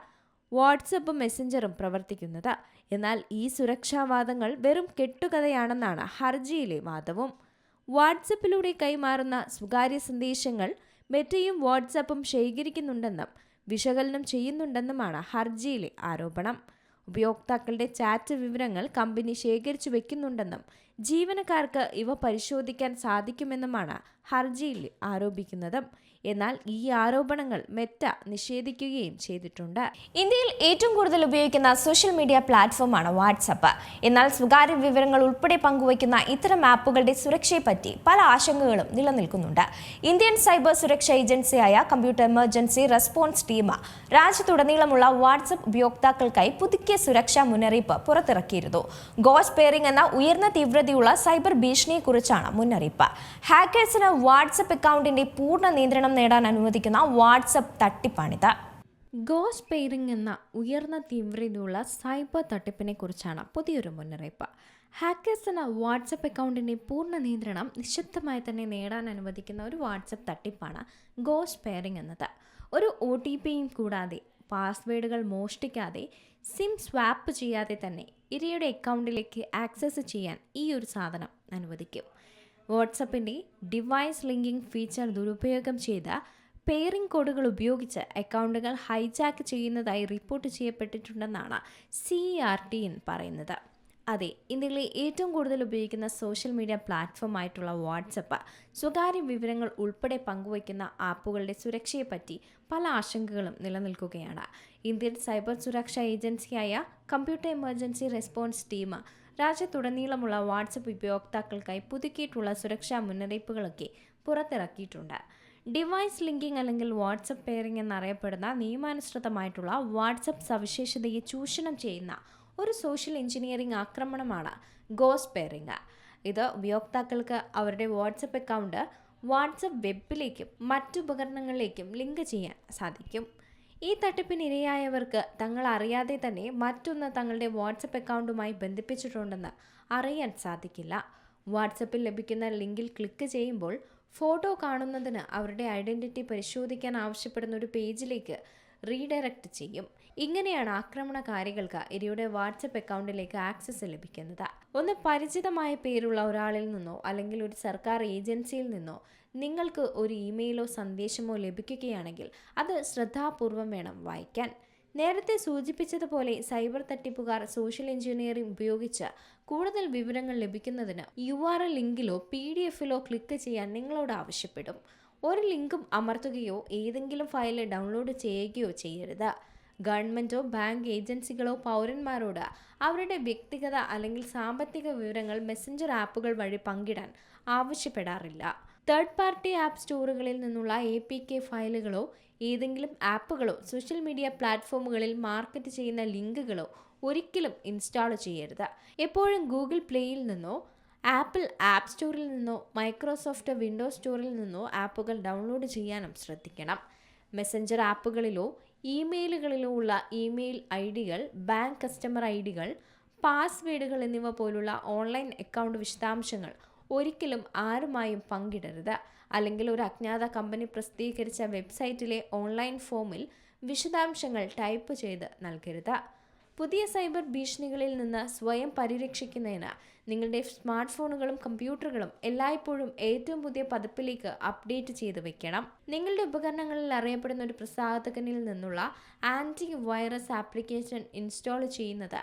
വാട്സപ്പും മെസ്സഞ്ചറും പ്രവർത്തിക്കുന്നത്. എന്നാൽ ഈ സുരക്ഷാവാദങ്ങൾ വെറും കെട്ടുകഥയാണെന്നാണ് ഹർജിയിലെ വാദവും. വാട്സപ്പിലൂടെ കൈമാറുന്ന സ്വകാര്യ സന്ദേശങ്ങൾ മെറ്റയും വാട്സപ്പും ശേഖരിക്കുന്നുണ്ടെന്നും വിശകലനം ചെയ്യുന്നുണ്ടെന്നുമാണ് ഹർജിയിലെ ആരോപണം. ഉപയോക്താക്കളുടെ ചാറ്റ് വിവരങ്ങൾ കമ്പനി ശേഖരിച്ചു വെക്കുന്നുണ്ടെന്നും ജീവനക്കാർക്ക് ഇവ പരിശോധിക്കാൻ സാധിക്കുമെന്നുമാണ് ഹർജിയിൽ ആരോപിക്കുന്നത്. എന്നാൽ ഈ ആരോപണങ്ങൾ മെറ്റ നിഷേധിക്കുകയും ചെയ്തിട്ടുണ്ട്. ഇന്ത്യയിൽ ഏറ്റവും കൂടുതൽ ഉപയോഗിക്കുന്ന സോഷ്യൽ മീഡിയ പ്ലാറ്റ്ഫോമാണ് വാട്സപ്പ്. എന്നാൽ സ്വകാര്യ വിവരങ്ങൾ ഉൾപ്പെടെ പങ്കുവയ്ക്കുന്ന ഇത്തരം ആപ്പുകളുടെ സുരക്ഷയെപ്പറ്റി പല ആശങ്കകളും നിലനിൽക്കുന്നുണ്ട്. ഇന്ത്യൻ സൈബർ സുരക്ഷാ ഏജൻസിയായ കമ്പ്യൂട്ടർ എമർജൻസി റെസ്പോൺസ് ടീം രാജ്യത്തുടനീളമുള്ള വാട്സപ്പ് ഉപയോക്താക്കൾക്കായി പുതുക്കിയ സുരക്ഷാ മുന്നറിയിപ്പ് പുറത്തിറക്കിയിരുന്നു. ഗോസ്റ്റ് പെയറിംഗ് എന്ന ഉയർന്ന തീവ്രതയുള്ള സൈബർ ഭീഷണിയെക്കുറിച്ചാണ് മുന്നറിയിപ്പ്. ഹാക്കേഴ്സിന് വാട്സപ്പ് അക്കൗണ്ടിന്റെ പൂർണ്ണ നിയന്ത്രണം നേടാൻ അനുവദിക്കുന്ന വാട്സപ്പ് തട്ടിപ്പാണിത്. ഗോസ്റ്റ് പെയറിംഗ് എന്ന ഉയർന്ന തീവ്രതയുള്ള സൈബർ തട്ടിപ്പിനെ കുറിച്ചാണ് പുതിയൊരു മുന്നറിയിപ്പ്. ഹാക്കേഴ്സിന് വാട്സപ്പ് അക്കൗണ്ടിന്റെ പൂർണ്ണ നിയന്ത്രണം നിശബ്ദമായി തന്നെ നേടാൻ അനുവദിക്കുന്ന ഒരു വാട്സപ്പ് തട്ടിപ്പാണ് ഗോസ്റ്റ് പെയറിംഗ് എന്നത്. ഒരു OTPയും കൂടാതെ പാസ്വേഡുകൾ മോഷ്ടിക്കാതെ സിം സ്വാപ്പ് ചെയ്യാതെ തന്നെ ഇരയുടെ അക്കൗണ്ടിലേക്ക് ആക്സസ് ചെയ്യാൻ ഈ ഒരു സാധനം അനുവദിക്കും. വാട്സപ്പിൻ്റെ ഡിവൈസ് ലിങ്കിങ് ഫീച്ചർ ദുരുപയോഗം ചെയ്ത പെയറിംഗ് കോഡുകൾ ഉപയോഗിച്ച് അക്കൗണ്ടുകൾ ഹൈജാക്ക് ചെയ്യുന്നതായി റിപ്പോർട്ട് ചെയ്യപ്പെട്ടിട്ടുണ്ടെന്നാണ് CERT പറയുന്നത്. അതെ, ഇന്ത്യയിലെ ഏറ്റവും കൂടുതൽ ഉപയോഗിക്കുന്ന സോഷ്യൽ മീഡിയ പ്ലാറ്റ്ഫോം ആയിട്ടുള്ള വാട്സപ്പ് സ്വകാര്യ വിവരങ്ങൾ ഉൾപ്പെടെ പങ്കുവയ്ക്കുന്ന ആപ്പുകളുടെ സുരക്ഷയെപ്പറ്റി പല ആശങ്കകളും നിലനിൽക്കുകയാണ്. ഇന്ത്യൻ സൈബർ സുരക്ഷാ ഏജൻസിയായ കമ്പ്യൂട്ടർ എമർജൻസി റെസ്പോൺസ് ടീം രാജ്യത്തുടനീളമുള്ള വാട്സപ്പ് ഉപയോക്താക്കൾക്കായി പുതുക്കിയിട്ടുള്ള സുരക്ഷാ മുന്നറിയിപ്പുകളൊക്കെ പുറത്തിറക്കിയിട്ടുണ്ട്. ഡിവൈസ് ലിങ്കിങ് അല്ലെങ്കിൽ വാട്സപ്പ് പെയറിംഗ് എന്നറിയപ്പെടുന്ന നിയമാനുസൃതമായിട്ടുള്ള വാട്സപ്പ് സവിശേഷതയെ ചൂഷണം ചെയ്യുന്ന ഒരു സോഷ്യൽ എഞ്ചിനീയറിംഗ് ആക്രമണമാണ് ഗോസ്റ്റ് പെയറിംഗ്. ഇത് ഉപയോക്താക്കൾക്ക് അവരുടെ വാട്സപ്പ് അക്കൗണ്ട് വാട്സപ്പ് വെബിലേക്കും മറ്റുപകരണങ്ങളിലേക്കും ലിങ്ക് ചെയ്യാൻ സാധിക്കും. ഈ തട്ടിപ്പിനിരയായവർക്ക് തങ്ങൾ അറിയാതെ തന്നെ മറ്റൊന്ന് തങ്ങളുടെ വാട്സപ്പ് അക്കൗണ്ടുമായി ബന്ധിപ്പിച്ചിട്ടുണ്ടെന്ന് അറിയാൻ സാധിക്കില്ല. വാട്സപ്പിൽ ലഭിക്കുന്ന ലിങ്കിൽ ക്ലിക്ക് ചെയ്യുമ്പോൾ ഫോട്ടോ കാണുന്നതിന് അവരുടെ ഐഡൻറ്റിറ്റി പരിശോധിക്കാൻ ആവശ്യപ്പെടുന്ന ഒരു പേജിലേക്ക് റീഡയറക്റ്റ് ചെയ്യും. ഇങ്ങനെയാണ് ആക്രമണകാരികൾക്ക് ഇരയുടെ വാട്സപ്പ് അക്കൗണ്ടിലേക്ക് ആക്സസ് ലഭിക്കുന്നത്. ഒന്ന് പരിചിതമായ പേരുള്ള ഒരാളിൽ നിന്നോ അല്ലെങ്കിൽ ഒരു സർക്കാർ ഏജൻസിയിൽ നിന്നോ നിങ്ങൾക്ക് ഒരു ഇമെയിലോ സന്ദേശമോ ലഭിക്കുകയാണെങ്കിൽ അത് ശ്രദ്ധാപൂർവം വേണം വായിക്കാൻ. നേരത്തെ സൂചിപ്പിച്ചതുപോലെ സൈബർ തട്ടിപ്പുകാർ സോഷ്യൽ എഞ്ചിനീയറിംഗ് ഉപയോഗിച്ച് കൂടുതൽ വിവരങ്ങൾ ലഭിക്കുന്നതിന് URL ലിങ്കിലോ PDF-ലോ ക്ലിക്ക് ചെയ്യാൻ നിങ്ങളോട് ആവശ്യപ്പെടും. ഒരു ലിങ്കും അമർത്തുകയോ ഏതെങ്കിലും ഫയൽ ഡൗൺലോഡ് ചെയ്യുകയോ ചെയ്യരുത്. ഗവൺമെൻറ്റോ ബാങ്ക് ഏജൻസികളോ പൗരന്മാരോട് അവരുടെ വ്യക്തിഗത അല്ലെങ്കിൽ സാമ്പത്തിക വിവരങ്ങൾ മെസ്സഞ്ചർ ആപ്പുകൾ വഴി പങ്കിടാൻ ആവശ്യപ്പെടാറില്ല. തേർഡ് പാർട്ടി ആപ്പ് സ്റ്റോറുകളിൽ നിന്നുള്ള APK ഫയലുകളോ ഏതെങ്കിലും ആപ്പുകളോ സോഷ്യൽ മീഡിയ പ്ലാറ്റ്ഫോമുകളിൽ മാർക്കറ്റ് ചെയ്യുന്ന ലിങ്കുകളോ ഒരിക്കലും ഇൻസ്റ്റാൾ ചെയ്യരുത്. എപ്പോഴും ഗൂഗിൾ പ്ലേയിൽ നിന്നോ ആപ്പിൾ ആപ്പ് സ്റ്റോറിൽ നിന്നോ മൈക്രോസോഫ്റ്റ് വിൻഡോസ് സ്റ്റോറിൽ നിന്നോ ആപ്പുകൾ ഡൗൺലോഡ് ചെയ്യാനും ശ്രദ്ധിക്കണം. മെസ്സഞ്ചർ ആപ്പുകളിലോ ഇമെയിലുകളിലോ ഉള്ള ഇമെയിൽ ID-കൾ, ബാങ്ക് കസ്റ്റമർ ID-കൾ, പാസ്വേഡുകൾ എന്നിവ പോലുള്ള ഓൺലൈൻ അക്കൗണ്ട് വിശദാംശങ്ങൾ ഒരിക്കലും ആരുമായും പങ്കിടരുത്. അല്ലെങ്കിൽ ഒരു അജ്ഞാത കമ്പനി പ്രസിദ്ധീകരിച്ച വെബ്സൈറ്റിലെ ഓൺലൈൻ ഫോമിൽ വിശദാംശങ്ങൾ ടൈപ്പ് ചെയ്ത് നൽകരുത്. പുതിയ സൈബർ ഭീഷണികളിൽ നിന്ന് സ്വയം പരിരക്ഷിക്കുന്നതിന് നിങ്ങളുടെ സ്മാർട്ട് ഫോണുകളും കമ്പ്യൂട്ടറുകളും എല്ലായ്പ്പോഴും ഏറ്റവും പുതിയ പതിപ്പിലേക്ക് അപ്ഡേറ്റ് ചെയ്ത് വെക്കണം. നിങ്ങളുടെ ഉപകരണങ്ങളിൽ അറിയപ്പെടുന്ന ഒരു പ്രസാധകനിൽ നിന്നുള്ള ആൻറ്റി വൈറസ് ആപ്ലിക്കേഷൻ ഇൻസ്റ്റാൾ ചെയ്യുന്നത്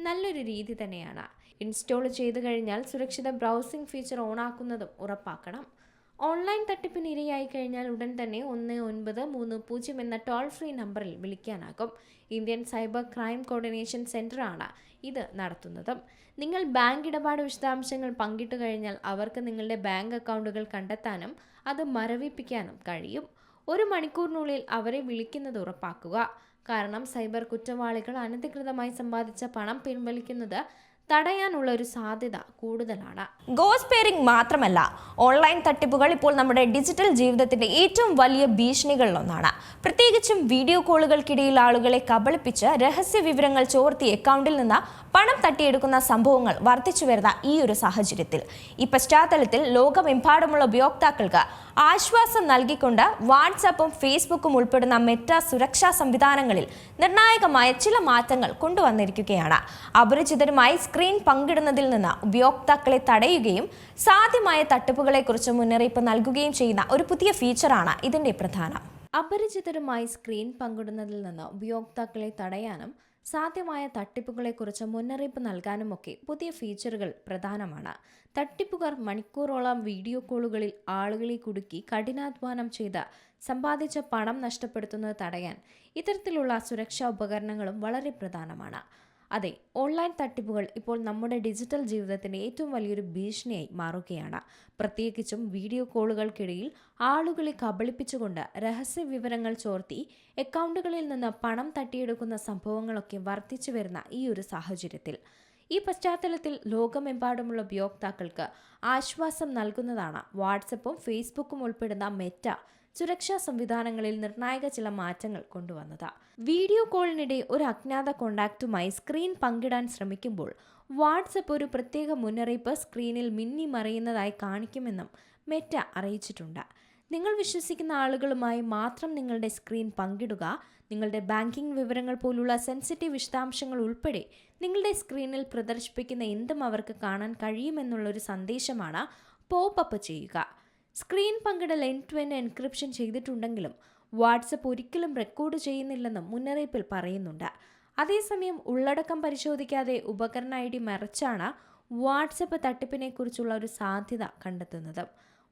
നല്ലൊരു രീതി തന്നെയാണ്. ഇൻസ്റ്റാൾ ചെയ്തു കഴിഞ്ഞാൽ സുരക്ഷിത ബ്രൗസിംഗ് ഫീച്ചർ ഓണാക്കുന്നതും ഉറപ്പാക്കണം. ഓൺലൈൻ തട്ടിപ്പിന് ഇരയായി കഴിഞ്ഞാൽ ഉടൻ തന്നെ 1930 എന്ന ടോൾ ഫ്രീ നമ്പറിൽ വിളിക്കാനാകും. ഇന്ത്യൻ സൈബർ ക്രൈം കോർഡിനേഷൻ സെൻ്ററാണ് ഇത് നടത്തുന്നത്. നിങ്ങൾ ബാങ്ക് ഇടപാട് വിശദാംശങ്ങൾ പങ്കിട്ടു കഴിഞ്ഞാൽ അവർക്ക് നിങ്ങളുടെ ബാങ്ക് അക്കൗണ്ടുകൾ കണ്ടെത്താനും അത് മരവിപ്പിക്കാനും കഴിയും. 1 മണിക്കൂറിനുള്ളിൽ അവരെ വിളിക്കുന്നത് ഉറപ്പാക്കുക. കാരണം സൈബർ കുറ്റവാളികൾ അനധികൃതമായി സമ്പാദിച്ച പണം പിൻവലിക്കുന്നത് തടയാനുള്ള ഒരു സാധ്യത കൂടുതലാണ്. ഗോസ്റ്റ് പെയറിംഗ് മാത്രമല്ല, ഓൺലൈൻ തട്ടിപ്പുകൾ ഇപ്പോൾ നമ്മുടെ ഡിജിറ്റൽ ജീവിതത്തിന്റെ ഏറ്റവും വലിയ ഭീഷണികളിലൊന്നാണ്. പ്രത്യേകിച്ചും വീഡിയോ കോളുകൾക്കിടയിൽ ആളുകളെ കബളിപ്പിച്ച് രഹസ്യ വിവരങ്ങൾ ചോർത്തി അക്കൗണ്ടിൽ നിന്ന് പണം തട്ടിയെടുക്കുന്ന സംഭവങ്ങൾ വർദ്ധിച്ചു വരുന്ന ഈ ഒരു സാഹചര്യത്തിൽ ഈ പശ്ചാത്തലത്തിൽ ലോകമെമ്പാടുമുള്ള ഉപയോക്താക്കൾക്ക് ആശ്വാസം നൽകിക്കൊണ്ട് വാട്സാപ്പും ഫേസ്ബുക്കും ഉൾപ്പെടുന്ന മെറ്റ സുരക്ഷാ സംവിധാനങ്ങളിൽ നിർണായകമായ ചില മാറ്റങ്ങൾ കൊണ്ടുവന്നിരിക്കുകയാണ്. അപരിചിതരുമായി സ്ക്രീൻ പങ്കിടുന്നതിൽ നിന്ന് ഉപയോക്താക്കളെ തടയുകയും സാധ്യമായ തട്ടിപ്പുകളെക്കുറിച്ച് മുന്നറിയിപ്പ് നൽകുകയും ചെയ്യുന്ന ഒരു പുതിയ ഫീച്ചറാണ് ഇതിന്റെ പ്രധാനം. അപരിചിതരുമായി സ്ക്രീൻ പങ്കിടുന്നതിൽ നിന്ന് ഉപയോക്താക്കളെ തടയാനും സാധ്യമായ തട്ടിപ്പുകളെക്കുറിച്ച് മുന്നറിയിപ്പ് നൽകാനുമൊക്കെ പുതിയ ഫീച്ചറുകൾ പ്രധാനമാണ്. തട്ടിപ്പുകാർ മണിക്കൂറോളം വീഡിയോ കോളുകളിൽ ആളുകളെ കുടുക്കി കഠിനാധ്വാനം ചെയ്ത് സമ്പാദിച്ച പണം നഷ്ടപ്പെടുത്തുന്നത് തടയാൻ ഇത്തരത്തിലുള്ള സുരക്ഷാ ഉപകരണങ്ങളും വളരെ പ്രധാനമാണ്. അതെ, ഓൺലൈൻ തട്ടിപ്പുകൾ ഇപ്പോൾ നമ്മുടെ ഡിജിറ്റൽ ജീവിതത്തിൻ്റെ ഏറ്റവും വലിയൊരു ഭീഷണിയായി മാറുകയാണ്. പ്രത്യേകിച്ചും വീഡിയോ കോളുകൾക്കിടയിൽ ആളുകളെ കബളിപ്പിച്ചുകൊണ്ട് രഹസ്യ വിവരങ്ങൾ ചോർത്തി അക്കൗണ്ടുകളിൽ നിന്ന് പണം തട്ടിയെടുക്കുന്ന സംഭവങ്ങളൊക്കെ വർദ്ധിച്ചു വരുന്ന ഈ ഒരു സാഹചര്യത്തിൽ ഈ പശ്ചാത്തലത്തിൽ ലോകമെമ്പാടുമുള്ള ഉപയോക്താക്കൾക്ക് ആശ്വാസം നൽകുന്നതാണ് വാട്സപ്പും ഫേസ്ബുക്കും ഉൾപ്പെടുന്ന മെറ്റ സുരക്ഷാ സംവിധാനങ്ങളിൽ നിർണായക ചില മാറ്റങ്ങൾ കൊണ്ടുവന്നത്. വീഡിയോ കോളിനിടെ ഒരു അജ്ഞാത കോണ്ടാക്റ്റുമായി സ്ക്രീൻ പങ്കിടാൻ ശ്രമിക്കുമ്പോൾ വാട്സപ്പ് ഒരു പ്രത്യേക മുന്നറിയിപ്പ് സ്ക്രീനിൽ മിന്നി മറയുന്നതായി കാണിക്കുമെന്നും മെറ്റ അറിയിച്ചിട്ടുണ്ട്. നിങ്ങൾ വിശ്വസിക്കുന്ന ആളുകളുമായി മാത്രം നിങ്ങളുടെ സ്ക്രീൻ പങ്കിടുക. നിങ്ങളുടെ ബാങ്കിംഗ് വിവരങ്ങൾ പോലുള്ള സെൻസിറ്റീവ് വിശദാംശങ്ങൾ ഉൾപ്പെടെ നിങ്ങളുടെ സ്ക്രീനിൽ പ്രദർശിപ്പിക്കുന്ന എന്തും അവർക്ക് കാണാൻ കഴിയുമെന്നുള്ളൊരു സന്ദേശമാണ് പോപ്പ് ചെയ്യുക. സ്ക്രീൻ പങ്കിടൽ എൻഡ്-ടു-എൻഡ് എൻക്രിപ്ഷൻ ചെയ്തിട്ടുണ്ടെങ്കിലും വാട്സപ്പ് ഒരിക്കലും റെക്കോർഡ് ചെയ്യുന്നില്ലെന്നും മുന്നറിയിപ്പിൽ പറയുന്നുണ്ട്. അതേസമയം ഉള്ളടക്കം പരിശോധിക്കാതെ ഉപകരണ ID മറിച്ചാണ് വാട്സപ്പ് തട്ടിപ്പിനെക്കുറിച്ചുള്ള ഒരു സാധ്യത കണ്ടെത്തുന്നത്.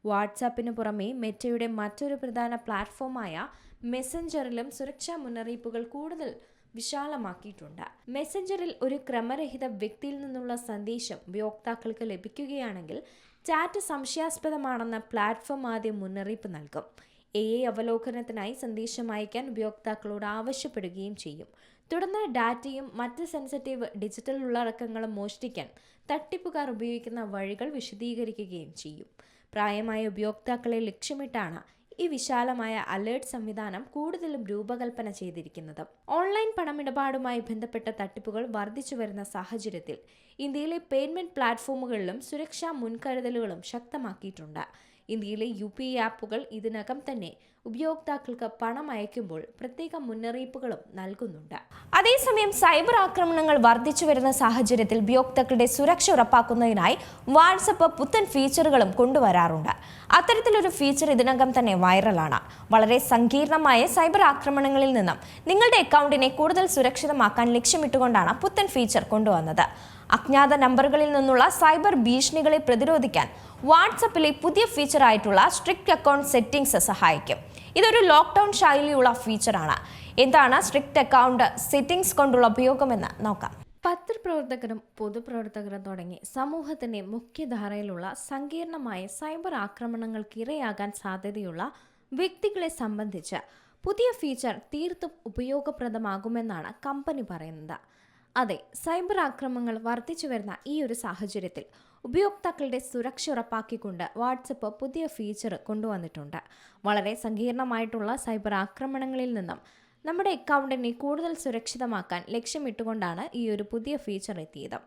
വാട്സാപ്പിന് പുറമെ മെറ്റയുടെ മറ്റൊരു പ്രധാന പ്ലാറ്റ്ഫോമായ മെസ്സഞ്ചറിലും സുരക്ഷാ മുന്നറിയിപ്പുകൾ കൂടുതൽ വിശാലമാക്കിയിട്ടുണ്ട്. മെസ്സഞ്ചറിൽ ഒരു ക്രമരഹിത വ്യക്തിയിൽ നിന്നുള്ള സന്ദേശം ഉപയോക്താക്കൾക്ക് ലഭിക്കുകയാണെങ്കിൽ ചാറ്റ് സംശയാസ്പദമാണെന്ന് പ്ലാറ്റ്ഫോം ആദ്യം മുന്നറിയിപ്പ് നൽകും. AI അവലോകനത്തിനായി സന്ദേശം അയക്കാൻ ഉപയോക്താക്കളോട് ആവശ്യപ്പെടുകയും ചെയ്യും. തുടർന്ന് ഡാറ്റയും മറ്റ് സെൻസിറ്റീവ് ഡിജിറ്റൽ ഉള്ളടക്കങ്ങളും മോഷ്ടിക്കാൻ തട്ടിപ്പുകാർ ഉപയോഗിക്കുന്ന വഴികൾ വിശദീകരിക്കുകയും ചെയ്യും. പ്രായമായ ഉപയോക്താക്കളെ ലക്ഷ്യമിട്ടാണ് ഈ വിശാലമായ അലേർട്ട് സംവിധാനം കൂടുതലും രൂപകൽപ്പന ചെയ്തിരിക്കുന്നത്. ഓൺലൈൻ പണമിടപാടുമായി ബന്ധപ്പെട്ട തട്ടിപ്പുകൾ വർദ്ധിച്ചു വരുന്ന സാഹചര്യത്തിൽ ഇന്ത്യയിലെ പേയ്മെന്റ് പ്ലാറ്റ്ഫോമുകളിലും സുരക്ഷാ മുൻകരുതലുകളും ശക്തമാക്കിയിട്ടുണ്ട്. ഇന്ത്യയിലെ UPI ആപ്പുകൾ ഇതിനകം തന്നെ ഉപയോക്താക്കൾക്ക് പണം അയക്കുമ്പോൾ പ്രത്യേക മുന്നറിയിപ്പുകളും നൽകുന്നുണ്ട്. അതേസമയം സൈബർ ആക്രമണങ്ങൾ വർദ്ധിച്ചു വരുന്ന സാഹചര്യത്തിൽ ഉപയോക്താക്കളുടെ സുരക്ഷ ഉറപ്പാക്കുന്നതിനായി വാട്സപ്പ് പുത്തൻ ഫീച്ചറുകളും കൊണ്ടുവരാറുണ്ട്. അത്തരത്തിലൊരു ഫീച്ചർ ഇതിനകം തന്നെ വൈറലാണ്. വളരെ സങ്കീർണമായ സൈബർ ആക്രമണങ്ങളിൽ നിന്നും നിങ്ങളുടെ അക്കൗണ്ടിനെ കൂടുതൽ സുരക്ഷിതമാക്കാൻ ലക്ഷ്യമിട്ടുകൊണ്ടാണ് പുത്തൻ ഫീച്ചർ കൊണ്ടുവന്നത്. അജ്ഞാത നമ്പറുകളിൽ നിന്നുള്ള സൈബർ ഭീഷണികളെ പ്രതിരോധിക്കാൻ വാട്സപ്പിലെ പുതിയ ഫീച്ചറായിട്ടുള്ള സ്ട്രിക്റ്റ് അക്കൗണ്ട് സെറ്റിംഗ്സ് സഹായിക്കും. ഇതൊരു ലോക്ക്ഡൗൺ ശൈലിയുള്ള ഫീച്ചറാണ്. എന്താണ് സ്ട്രിക്റ്റ് അക്കൗണ്ട് സെറ്റിംഗ്സ് കൊണ്ടുള്ള ഉപയോഗമെന്ന് നോക്കാം. പത്രപ്രവർത്തകരും പൊതുപ്രവർത്തകരും തുടങ്ങി സമൂഹത്തിന്റെ മുഖ്യധാരയിലുള്ള സങ്കീർണമായ സൈബർ ആക്രമണങ്ങൾക്ക് ഇരയാകാൻ സാധ്യതയുള്ള വ്യക്തികളെ സംബന്ധിച്ച് പുതിയ ഫീച്ചർ തീർത്തും ഉപയോഗപ്രദമാകുമെന്നാണ് കമ്പനി പറയുന്നത്. അതെ, സൈബർ ആക്രമണങ്ങൾ വർദ്ധിച്ചു വരുന്ന ഈ ഒരു സാഹചര്യത്തിൽ ഉപയോക്താക്കളുടെ സുരക്ഷ ഉറപ്പാക്കിക്കൊണ്ട് വാട്സപ്പ് പുതിയ ഫീച്ചർ കൊണ്ടുവന്നിട്ടുണ്ട്. വളരെ സങ്കീർണമായിട്ടുള്ള സൈബർ ആക്രമണങ്ങളിൽ നിന്നും നമ്മുടെ അക്കൗണ്ടിനെ കൂടുതൽ സുരക്ഷിതമാക്കാൻ ലക്ഷ്യമിട്ടുകൊണ്ടാണ് ഈ ഒരു പുതിയ ഫീച്ചർ എത്തിയത്.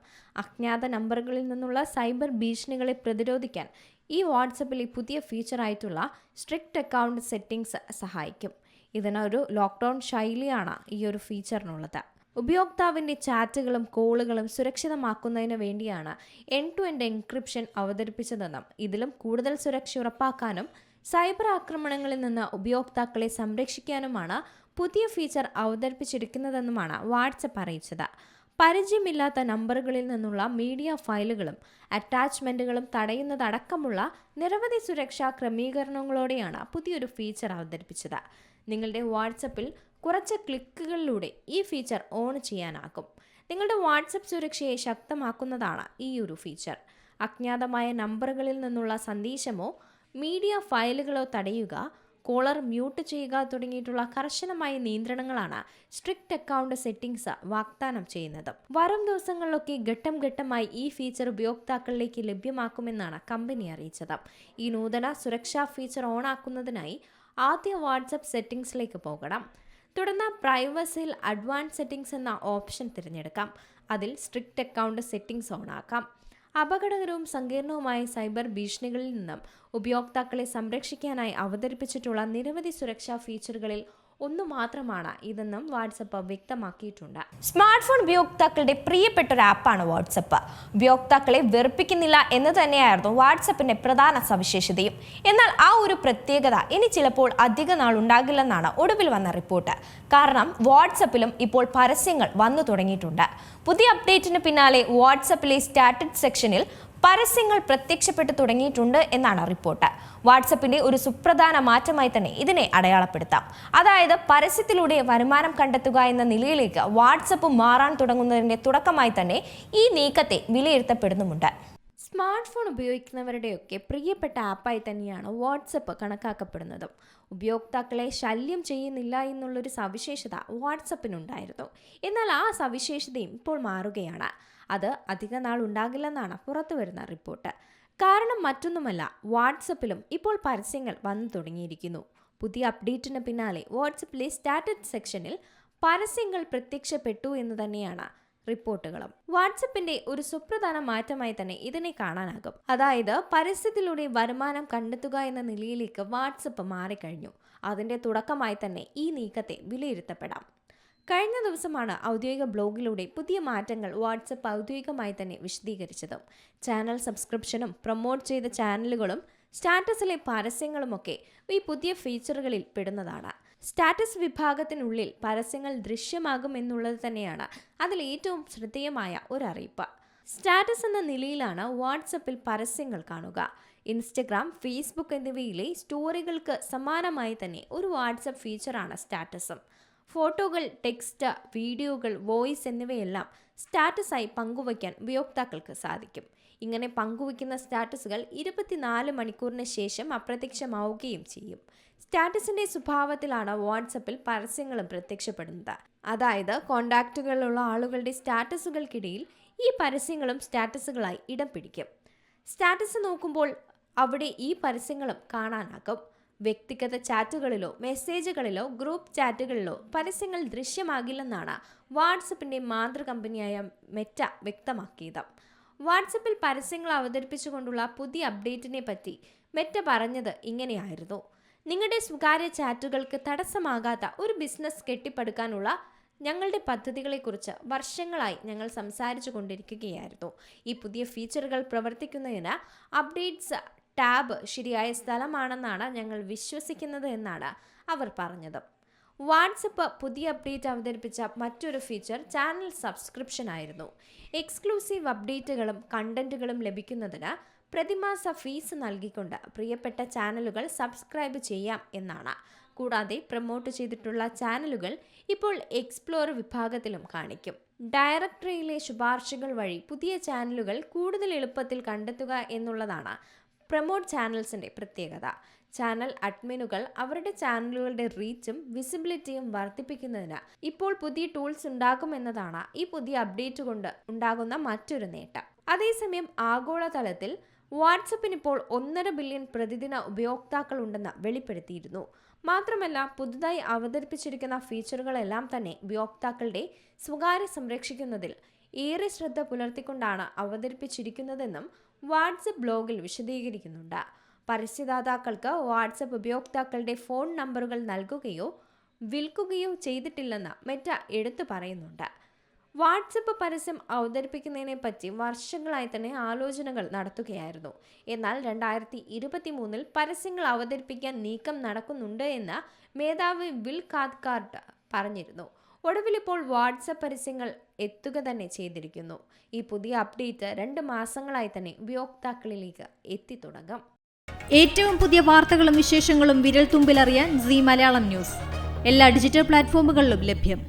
അജ്ഞാത നമ്പറുകളിൽ നിന്നുള്ള സൈബർ ഭീഷണികളെ പ്രതിരോധിക്കാൻ ഈ വാട്സപ്പിലെ പുതിയ ഫീച്ചറായിട്ടുള്ള സ്ട്രിക്റ്റ് അക്കൗണ്ട് സെറ്റിംഗ്സ് സഹായിക്കും. ഇതിനൊരു ലോക്ക്ഡൗൺ ശൈലിയാണ് ഈ ഒരു ഫീച്ചറിനുള്ളത്. ഉപയോക്താവിൻ്റെ ചാറ്റുകളും കോളുകളും സുരക്ഷിതമാക്കുന്നതിന് വേണ്ടിയാണ് എൻഡ് ടു എൻഡ് എൻക്രിപ്ഷൻ അവതരിപ്പിച്ചതെന്നും ഇതിലും കൂടുതൽ സുരക്ഷ ഉറപ്പാക്കാനും സൈബർ ആക്രമണങ്ങളിൽ നിന്ന് ഉപയോക്താക്കളെ സംരക്ഷിക്കാനുമാണ് പുതിയ ഫീച്ചർ അവതരിപ്പിച്ചിരിക്കുന്നതെന്നുമാണ് വാട്സപ്പ് അറിയിച്ചത്. പരിചയമില്ലാത്ത നമ്പറുകളിൽ നിന്നുള്ള മീഡിയ ഫയലുകളും അറ്റാച്ച്മെൻറ്റുകളും തടയുന്നതടക്കമുള്ള നിരവധി സുരക്ഷാ ക്രമീകരണങ്ങളോടെയാണ് പുതിയൊരു ഫീച്ചർ അവതരിപ്പിച്ചത്. നിങ്ങളുടെ വാട്സപ്പിൽ കുറച്ച് ക്ലിക്കുകളിലൂടെ ഈ ഫീച്ചർ ഓൺ ചെയ്യാനാകും. നിങ്ങളുടെ വാട്സപ്പ് സുരക്ഷയെ ശക്തമാക്കുന്നതാണ് ഈ ഒരു ഫീച്ചർ. അജ്ഞാതമായ നമ്പറുകളിൽ നിന്നുള്ള സന്ദേശമോ മീഡിയ ഫയലുകളോ തടയുക, കോളർ മ്യൂട്ട് ചെയ്യുക തുടങ്ങിയിട്ടുള്ള കർശനമായ നിയന്ത്രണങ്ങളാണ് സ്ട്രിക്റ്റ് അക്കൗണ്ട് സെറ്റിംഗ്സ് വാഗ്ദാനം ചെയ്യുന്നത്. വരും ദിവസങ്ങളിലൊക്കെ ഘട്ടം ഘട്ടമായി ഈ ഫീച്ചർ ഉപയോക്താക്കളിലേക്ക് ലഭ്യമാക്കുമെന്നാണ് കമ്പനി അറിയിച്ചത്. ഈ നൂതന സുരക്ഷാ ഫീച്ചർ ഓണാക്കുന്നതിനായി ആദ്യ വാട്സപ്പ് സെറ്റിംഗ്സിലേക്ക് പോകണം. തുടർന്ന് പ്രൈവസിയിൽ അഡ്വാൻസ് സെറ്റിംഗ്സ് എന്ന ഓപ്ഷൻ തിരഞ്ഞെടുക്കാം. അതിൽ സ്ട്രിക്റ്റ് അക്കൗണ്ട് സെറ്റിംഗ്സ് ഓണാക്കാം. അപകടകരവും സങ്കീർണവുമായ സൈബർ ഭീഷണികളിൽ നിന്നും ഉപയോക്താക്കളെ സംരക്ഷിക്കാനായി അവതരിപ്പിച്ചിട്ടുള്ള നിരവധി സുരക്ഷാ ഫീച്ചറുകളിൽ ഒന്നു മാത്രമാണ് ഇതെന്നും വാട്സപ്പ് വ്യക്തമാക്കിയിട്ടുണ്ട്. സ്മാർട്ട് ഫോൺ ഉപയോക്താക്കളുടെ പ്രിയപ്പെട്ട ഒരു ആപ്പാണ് വാട്സപ്പ്. ഉപയോക്താക്കളെ വെറുപ്പിക്കുന്നില്ല എന്ന് തന്നെയായിരുന്നു വാട്സപ്പിന്റെ പ്രധാന സവിശേഷതയും. എന്നാൽ ആ ഒരു പ്രത്യേകത ഇനി ചിലപ്പോൾ അധിക നാൾ ഉണ്ടാകില്ലെന്നാണ് ഒടുവിൽ വന്ന റിപ്പോർട്ട്. കാരണം വാട്സപ്പിലും ഇപ്പോൾ പരസ്യങ്ങൾ വന്നു തുടങ്ങിയിട്ടുണ്ട്. പുതിയ അപ്ഡേറ്റിന് പിന്നാലെ വാട്സപ്പിലെ സ്റ്റാറ്റസ് സെക്ഷനിൽ പരസ്യങ്ങൾ പ്രത്യക്ഷപ്പെട്ടു തുടങ്ങിയിട്ടുണ്ട് എന്നാണ് റിപ്പോർട്ട്. വാട്സപ്പിന്റെ ഒരു സുപ്രധാന മാറ്റമായി തന്നെ ഇതിനെ അടയാളപ്പെടുത്താം. അതായത് പരസ്യത്തിലൂടെ വരുമാനം കണ്ടെത്തുക എന്ന നിലയിലേക്ക് വാട്സപ്പ് മാറാൻ തുടങ്ങുന്നതിന്റെ തുടക്കമായി തന്നെ ഈ നീക്കത്തെ വിലയിരുത്തപ്പെടുന്നുമുണ്ട്. സ്മാർട്ട് ഫോൺ ഉപയോഗിക്കുന്നവരുടെയൊക്കെ പ്രിയപ്പെട്ട ആപ്പായി തന്നെയാണ് വാട്സപ്പ് കണക്കാക്കപ്പെടുന്നതും. ഉപയോക്താക്കളെ ശല്യം ചെയ്യുന്നില്ല എന്നുള്ളൊരു സവിശേഷത വാട്സപ്പിനുണ്ടായിരുന്നു. എന്നാൽ ആ സവിശേഷതയും ഇപ്പോൾ മാറുകയാണ്. അത് അധിക നാൾ ഉണ്ടാകില്ലെന്നാണ് പുറത്തു വരുന്ന റിപ്പോർട്ട്. കാരണം മറ്റൊന്നുമല്ല, വാട്സപ്പിലും ഇപ്പോൾ പരസ്യങ്ങൾ വന്നു തുടങ്ങിയിരിക്കുന്നു. പുതിയ അപ്ഡേറ്റിന് പിന്നാലെ വാട്സപ്പിലെ സ്റ്റാറ്റസ് സെക്ഷനിൽ പരസ്യങ്ങൾ പ്രത്യക്ഷപ്പെട്ടു എന്ന് തന്നെയാണ് റിപ്പോർട്ടുകളും. വാട്സപ്പിന്റെ ഒരു സുപ്രധാന മാറ്റമായി തന്നെ ഇതിനെ കാണാനാകും. അതായത് പരസ്യത്തിലൂടെ വരുമാനം കണ്ടെത്തുക എന്ന നിലയിലേക്ക് വാട്സപ്പ് മാറിക്കഴിഞ്ഞു. അതിന്റെ തുടക്കമായി തന്നെ ഈ നീക്കത്തെ വിലയിരുത്തപ്പെടാം. കഴിഞ്ഞ ദിവസമാണ് ഔദ്യോഗിക ബ്ലോഗിലൂടെ പുതിയ മാറ്റങ്ങൾ വാട്സപ്പ് ഔദ്യോഗികമായി തന്നെ വിശദീകരിച്ചതും. ചാനൽ സബ്സ്ക്രിപ്ഷനും പ്രൊമോട്ട് ചെയ്ത ചാനലുകളും സ്റ്റാറ്റസിലെ പരസ്യങ്ങളുമൊക്കെ ഈ പുതിയ ഫീച്ചറുകളിൽ പെടുന്നതാണ്. സ്റ്റാറ്റസ് വിഭാഗത്തിനുള്ളിൽ പരസ്യങ്ങൾ ദൃശ്യമാകും എന്നുള്ളത് തന്നെയാണ് അതിൽ ഏറ്റവും ശ്രദ്ധേയമായ ഒരറിയിപ്പ്. സ്റ്റാറ്റസ് എന്ന നിലയിലാണ് വാട്സപ്പിൽ പരസ്യങ്ങൾ കാണുക. ഇൻസ്റ്റഗ്രാം, ഫേസ്ബുക്ക് എന്നിവയിലെ സ്റ്റോറികൾക്ക് സമാനമായി തന്നെ ഒരു വാട്സപ്പ് ഫീച്ചറാണ് സ്റ്റാറ്റസും. ഫോട്ടോകൾ, ടെക്സ്റ്റ്, വീഡിയോകൾ, വോയിസ് എന്നിവയെല്ലാം സ്റ്റാറ്റസായി പങ്കുവയ്ക്കാൻ ഉപയോക്താക്കൾക്ക് സാധിക്കും. ഇങ്ങനെ പങ്കുവയ്ക്കുന്ന സ്റ്റാറ്റസുകൾ 24 മണിക്കൂറിന് ശേഷം അപ്രത്യക്ഷമാവുകയും ചെയ്യും. സ്റ്റാറ്റസിന്റെ സ്വഭാവത്തിലാണ് വാട്സപ്പിൽ പരസ്യങ്ങളും പ്രത്യക്ഷപ്പെടുന്നത്. അതായത് കോണ്ടാക്റ്റുകളിലുള്ള ആളുകളുടെ സ്റ്റാറ്റസുകൾക്കിടയിൽ ഈ പരസ്യങ്ങളും സ്റ്റാറ്റസുകളായി ഇടം പിടിക്കും. സ്റ്റാറ്റസ് നോക്കുമ്പോൾ അവിടെ ഈ പരസ്യങ്ങളും കാണാനാകും. വ്യക്തിഗത ചാറ്റുകളിലോ മെസ്സേജുകളിലോ ഗ്രൂപ്പ് ചാറ്റുകളിലോ പരസ്യങ്ങൾ ദൃശ്യമാകില്ലെന്നാണ് വാട്സപ്പിന്റെ മാതൃകമ്പനിയായ മെറ്റ വ്യക്തമാക്കിയത്. വാട്സപ്പിൽ പരസ്യങ്ങൾ അവതരിപ്പിച്ചുകൊണ്ടുള്ള പുതിയ അപ്ഡേറ്റിനെ പറ്റി മെറ്റ പറഞ്ഞത് ഇങ്ങനെയായിരുന്നു: നിങ്ങളുടെ സ്വകാര്യ ചാറ്റുകൾക്ക് തടസ്സമാകാത്ത ഒരു ബിസിനസ് കെട്ടിപ്പടുക്കാനുള്ള ഞങ്ങളുടെ പദ്ധതികളെക്കുറിച്ച് വർഷങ്ങളായി ഞങ്ങൾ സംസാരിച്ചു കൊണ്ടിരിക്കുകയായിരുന്നു. ഈ പുതിയ ഫീച്ചറുകൾ പ്രവർത്തിക്കുന്നതിന് അപ്ഡേറ്റ്സ് ടാബ് ശരിയായ സ്ഥലമാണെന്നാണ് ഞങ്ങൾ വിശ്വസിക്കുന്നത് എന്നാണ് അവർ പറഞ്ഞത്. വാട്സപ്പ് പുതിയ അപ്ഡേറ്റ് അവതരിപ്പിച്ച മറ്റൊരു ഫീച്ചർ ചാനൽ സബ്സ്ക്രിപ്ഷൻ ആയിരുന്നു. എക്സ്ക്ലൂസീവ് അപ്ഡേറ്റുകളും കണ്ടന്റുകളും ലഭിക്കുന്നതിന് പ്രതിമാസ ഫീസ് നൽകിക്കൊണ്ട് പ്രിയപ്പെട്ട ചാനലുകൾ സബ്സ്ക്രൈബ് ചെയ്യാം എന്നാണ്. കൂടാതെ പ്രൊമോട്ട് ചെയ്തിട്ടുള്ള ചാനലുകൾ ഇപ്പോൾ എക്സ്പ്ലോർ വിഭാഗത്തിലും കാണിക്കും. ഡയറക്ടറിയിലെ ശുപാർശകൾ വഴി പുതിയ ചാനലുകൾ കൂടുതൽ എളുപ്പത്തിൽ കണ്ടെത്തുക എന്നുള്ളതാണ് പ്രൊമോട്ട് ചാനൽസിന്റെ പ്രത്യേകത. ചാനൽ അഡ്മിനുകൾ അവരുടെ ചാനലുകളുടെ റീച്ചും വിസിബിലിറ്റിയും വർദ്ധിപ്പിക്കുന്നതിന് ഇപ്പോൾ പുതിയ ടൂൾസ് ഉണ്ടാകുമെന്നതാണ് ഈ പുതിയ അപ്ഡേറ്റ് കൊണ്ട് ഉണ്ടാകുന്ന മറ്റൊരു നേട്ടം. അതേസമയം ആഗോളതലത്തിൽ വാട്സപ്പിന് ഇപ്പോൾ 1.5 ബില്യൺ പ്രതിദിന ഉപയോക്താക്കൾ ഉണ്ടെന്ന് വെളിപ്പെടുത്തിയിരുന്നു. മാത്രമല്ല പുതുതായി അവതരിപ്പിച്ചിരിക്കുന്ന ഫീച്ചറുകളെല്ലാം തന്നെ ഉപയോക്താക്കളുടെ സ്വകാര്യ സംരക്ഷിക്കുന്നതിൽ ഏറെ ശ്രദ്ധ പുലർത്തിക്കൊണ്ടാണ് അവതരിപ്പിച്ചിരിക്കുന്നതെന്നും വാട്സപ്പ് ബ്ലോഗിൽ വിശദീകരിക്കുന്നുണ്ട്. പരസ്യദാതാക്കൾക്ക് വാട്സപ്പ് ഉപയോക്താക്കളുടെ ഫോൺ നമ്പറുകൾ നൽകുകയോ വിൽക്കുകയോ ചെയ്തിട്ടില്ലെന്ന് മെറ്റ എടുത്തു പറയുന്നുണ്ട്. വാട്സപ്പ് പരസ്യം അവതരിപ്പിക്കുന്നതിനെ പറ്റി വർഷങ്ങളായി തന്നെ ആലോചനകൾ നടത്തുകയായിരുന്നു. എന്നാൽ 2023 പരസ്യങ്ങൾ അവതരിപ്പിക്കാൻ നീക്കം നടക്കുന്നുണ്ട് എന്ന് മേധാവി വിൽ കാത്കാർട്ട് പറഞ്ഞിരുന്നു. ഒടുവിൽ ഇപ്പോൾ വാട്സപ്പ് പരസ്യങ്ങൾ എത്തുക തന്നെ ചെയ്തിരിക്കുന്നു. ഈ പുതിയ അപ്ഡേറ്റ് 2 മാസങ്ങളായി തന്നെ ഉപയോക്താക്കളിലേക്ക് എത്തിത്തുടങ്ങും. ഏറ്റവും പുതിയ വാർത്തകളും വിശേഷങ്ങളും വിരൽ തുമ്പിലറിയാൻ സീ മലയാളം ന്യൂസ് എല്ലാ ഡിജിറ്റൽ പ്ലാറ്റ്ഫോമുകളിലും ലഭ്യം.